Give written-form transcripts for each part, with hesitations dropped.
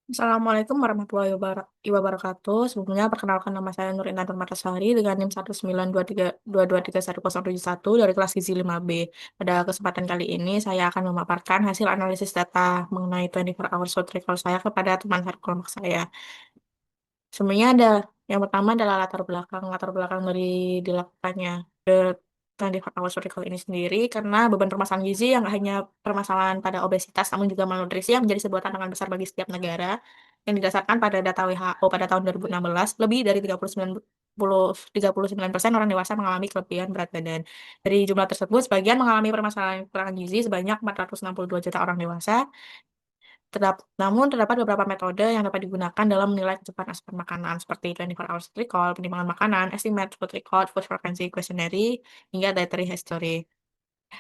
Assalamualaikum warahmatullahi wabarakatuh. Sebelumnya perkenalkan nama saya Nur Intan Permatasari dengan NIM 192323171 dari kelas Gizi 5B. Pada kesempatan kali ini saya akan memaparkan hasil analisis data mengenai 24 hours food recall saya kepada teman kelompok saya. Sebenarnya ada yang pertama adalah latar belakang dari dilakukannya the 24 hours recall ini sendiri karena beban permasalahan gizi yang nggak hanya permasalahan pada obesitas namun juga malnutrisi yang menjadi sebuah tantangan besar bagi setiap negara yang didasarkan pada data WHO pada tahun 2016 lebih dari 39% orang dewasa mengalami kelebihan berat badan. Dari jumlah tersebut, sebagian mengalami permasalahan kekurangan gizi sebanyak 462 juta orang dewasa. Namun, terdapat beberapa metode yang dapat digunakan dalam menilai kecepatan asupan makanan, seperti 24 hours recall, penimbangan makanan, estimate food recall, food frequency questionnaire, hingga dietary history.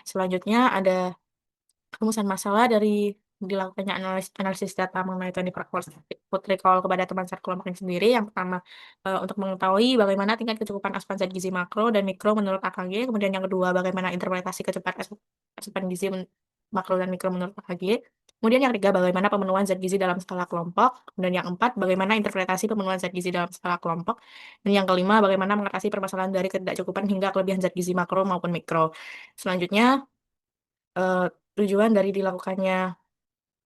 Selanjutnya, ada rumusan masalah dari dilakukannya analisis data mengenai 24 hours food recall kepada teman kelompok ini sendiri. Yang pertama, untuk mengetahui bagaimana tingkat kecukupan asupan zat gizi makro dan mikro menurut AKG. Kemudian yang kedua, bagaimana interpretasi kecepatan asupan gizi makro dan mikro menurut AKG. Kemudian yang ketiga, bagaimana pemenuhan zat gizi dalam skala kelompok. Dan yang empat, bagaimana interpretasi pemenuhan zat gizi dalam skala kelompok. Dan yang kelima, bagaimana mengatasi permasalahan dari ketidakcukupan hingga kelebihan zat gizi makro maupun mikro. Selanjutnya, eh, tujuan dari dilakukannya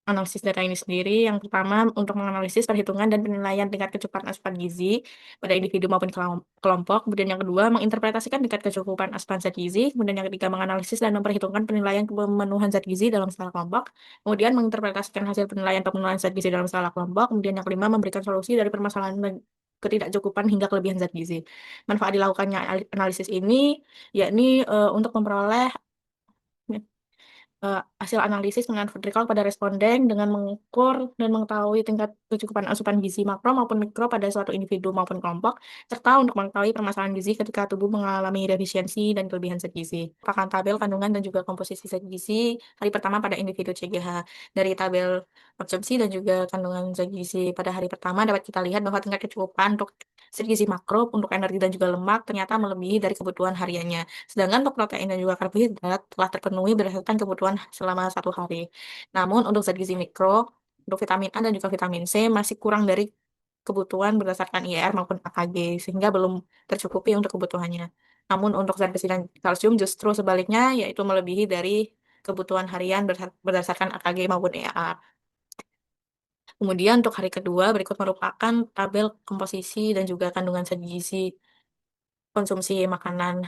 analisis data ini sendiri, yang pertama untuk menganalisis perhitungan dan penilaian tingkat kecukupan asupan gizi pada individu maupun kelompok. Kemudian yang kedua, menginterpretasikan tingkat kecukupan asupan zat gizi. Kemudian yang ketiga, menganalisis dan memperhitungkan penilaian pemenuhan zat gizi dalam skala kelompok. Kemudian menginterpretasikan hasil penilaian pemenuhan zat gizi dalam skala kelompok. Kemudian yang kelima, memberikan solusi dari permasalahan ketidakcukupan hingga kelebihan zat gizi. Manfaat dilakukannya analisis ini yakni untuk memperoleh hasil analisis dengan food recall pada responden dengan mengukur dan mengetahui tingkat kecukupan asupan gizi makro maupun mikro pada suatu individu maupun kelompok, serta untuk mengetahui permasalahan gizi ketika tubuh mengalami defisiensi dan kelebihan zat gizi. Merupakan tabel kandungan dan juga komposisi zat gizi hari pertama pada individu CGH. Dari tabel konsumsi dan juga kandungan zat gizi pada hari pertama dapat kita lihat bahwa tingkat kecukupan untuk zat gizi makro untuk energi dan juga lemak ternyata melebihi dari kebutuhan hariannya. Sedangkan untuk protein dan juga karbohidrat telah terpenuhi berdasarkan kebutuhan selama satu hari. Namun untuk zat gizi mikro, untuk vitamin A dan juga vitamin C masih kurang dari kebutuhan berdasarkan IR maupun AKG, sehingga belum tercukupi untuk kebutuhannya. Namun untuk zat besi dan kalsium justru sebaliknya, yaitu melebihi dari kebutuhan harian berdasarkan AKG maupun ER. Kemudian untuk hari kedua, berikut merupakan tabel komposisi dan juga kandungan zat gizi konsumsi makanan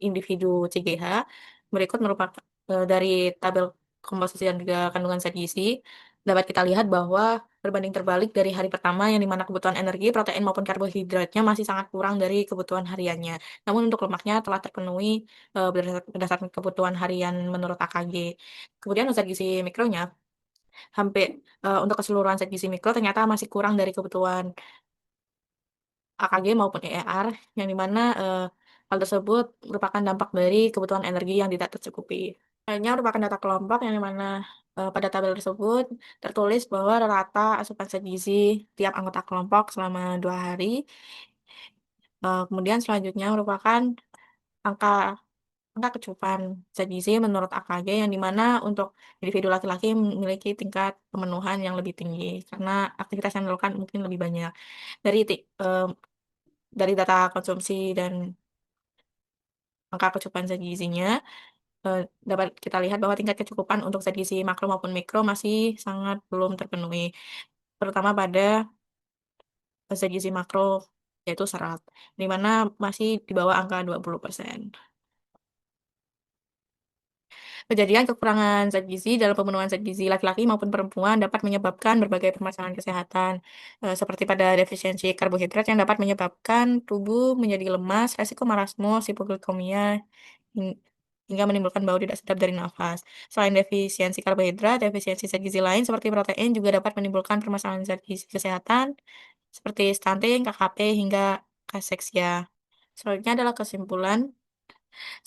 individu CGH. Berikut merupakan dari tabel komposisi dan juga kandungan zat gizi dapat kita lihat bahwa berbanding terbalik dari hari pertama yang dimana kebutuhan energi, protein maupun karbohidratnya masih sangat kurang dari kebutuhan hariannya. Namun untuk lemaknya telah terpenuhi berdasarkan kebutuhan harian menurut AKG. Kemudian zat gizi mikronya hampir untuk keseluruhan zat gizi mikro ternyata masih kurang dari kebutuhan AKG maupun EER, yang dimana hal tersebut merupakan dampak dari kebutuhan energi yang tidak tercukupi. Lainnya merupakan data kelompok yang dimana pada tabel tersebut tertulis bahwa rata asupan zat gizi tiap anggota kelompok selama 2 hari. Kemudian selanjutnya merupakan angka angka kecukupan zat gizi menurut AKG yang dimana untuk individu laki-laki memiliki tingkat pemenuhan yang lebih tinggi karena aktivitas yang dilakukan mungkin lebih banyak. Dari dari data konsumsi dan angka kecukupan zat gizinya, eh, dapat kita lihat bahwa tingkat kecukupan untuk zat gizi makro maupun mikro masih sangat belum terpenuhi, terutama pada zat gizi makro, yaitu serat, di mana masih di bawah angka 20%. Kejadian kekurangan zat gizi dalam pemenuhan zat gizi laki-laki maupun perempuan dapat menyebabkan berbagai permasalahan kesehatan, seperti pada defisiensi karbohidrat yang dapat menyebabkan tubuh menjadi lemas, resiko marasmus, hipoglikemia, hing- hingga menimbulkan bau tidak sedap dari nafas. Selain defisiensi karbohidrat, defisiensi zat gizi lain seperti protein juga dapat menimbulkan permasalahan zat gizi kesehatan seperti stunting, KKP, hingga kaseksia. Selanjutnya adalah kesimpulan.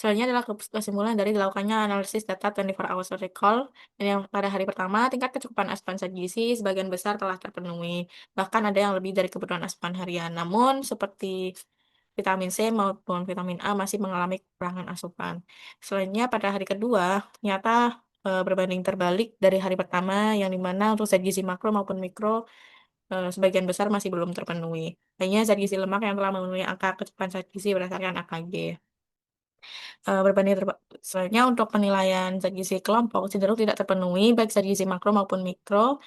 Selanjutnya adalah kesimpulan dari dilakukannya analisis data 24 hours recall, dan yang pada hari pertama tingkat kecukupan asupan zat gizi sebagian besar telah terpenuhi. Bahkan ada yang lebih dari kebutuhan asupan harian. Namun seperti vitamin C maupun vitamin A masih mengalami kekurangan asupan. Selanjutnya pada hari kedua ternyata berbanding terbalik dari hari pertama yang dimana untuk zat gizi makro maupun mikro sebagian besar masih belum terpenuhi. Hanya zat gizi lemak yang telah memenuhi angka kecukupan zat gizi berdasarkan AKG. Berbanding sebenarnya untuk penilaian zat gizi kelompok cenderung tidak terpenuhi baik zat gizi makro maupun mikro.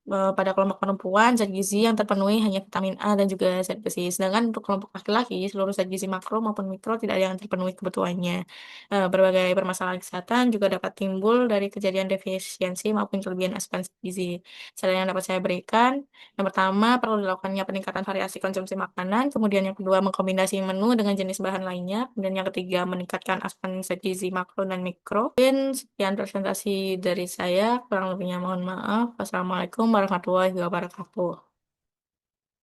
Pada kelompok perempuan, zat gizi yang terpenuhi hanya vitamin A dan juga zat besi. Sedangkan untuk kelompok laki-laki, seluruh zat gizi makro maupun mikro tidak ada yang terpenuhi kebutuhannya. Berbagai permasalahan kesehatan juga dapat timbul dari kejadian defisiensi maupun kelebihan asupan zat gizi. Saran yang dapat saya berikan, yang pertama perlu dilakukannya peningkatan variasi konsumsi makanan, kemudian yang kedua mengkombinasi menu dengan jenis bahan lainnya, dan yang ketiga meningkatkan asupan zat gizi makro dan mikro. Mungkin sekian presentasi dari saya, kurang lebihnya mohon maaf. Wassalamualaikum warahmatullahi wabarakatuh.